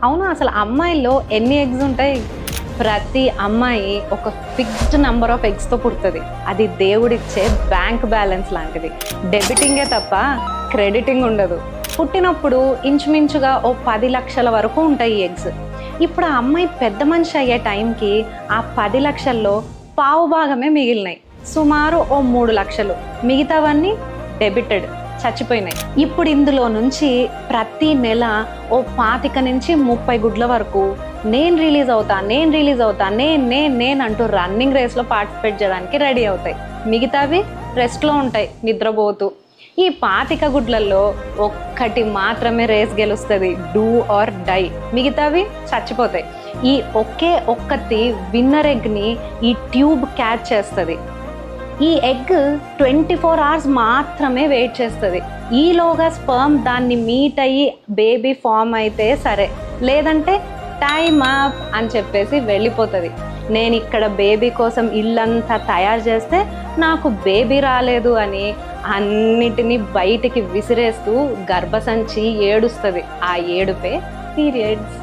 అవును, అసలు అమ్మాయిల్లో ఎన్ని ఎగ్స్ ఉంటాయి? ప్రతి అమ్మాయి ఒక ఫిక్స్డ్ నెంబర్ ఆఫ్ ఎగ్స్తో పుడుతుంది. అది దేవుడిచ్చే బ్యాంక్ బ్యాలెన్స్ లాంటిది. డెబిటింగే తప్ప క్రెడిటింగ్ ఉండదు. పుట్టినప్పుడు ఇంచుమించుగా ఓ 10 లక్షల వరకు ఉంటాయి ఎగ్స్. ఇప్పుడు ఆ అమ్మాయి పెద్ద మనిషి అయ్యే టైంకి ఆ 10 లక్షల్లో పావు భాగమే మిగిలినాయి. సుమారు ఓ 3 లక్షలు. మిగతావన్నీ డెబిటెడ్, చచ్చిపోయినాయి. ఇప్పుడు ఇందులో నుంచి ప్రతి నెల ఓ 25 నుంచి 30 గుడ్ల వరకు నేను రిలీజ్ అవుతా నేను అంటూ రన్నింగ్ రేస్లో పార్టిసిపేట్ చేయడానికి రెడీ అవుతాయి. మిగతావి రెస్ట్లో ఉంటాయి నిద్రపోతూ. ఈ 25 గుడ్లలో ఒక్కటి మాత్రమే రేస్ గెలుస్తుంది, డూ ఆర్ డై. మిగతావి చచ్చిపోతాయి. ఈ ఒక్కటి విన్నర్ ఎగ్ని ఈ ట్యూబ్ క్యాచ్ చేస్తుంది. ఈ ఎగ్ 24 అవర్స్ మాత్రమే వెయిట్ చేస్తుంది. ఈలోగా స్పర్మ్ దాన్ని మీట్ అయ్యి బేబీ ఫామ్ అయితే సరే, లేదంటే టైమ్ అప్ అని చెప్పేసి వెళ్ళిపోతుంది. నేను ఇక్కడ బేబీ కోసం ఇల్లంతా తయారు చేస్తే నాకు బేబీ రాలేదు అని అన్నిటినీ బయటికి విసిరేస్తూ గర్భసంచి ఏడుస్తుంది. ఆ ఏడుపే పీరియడ్స్.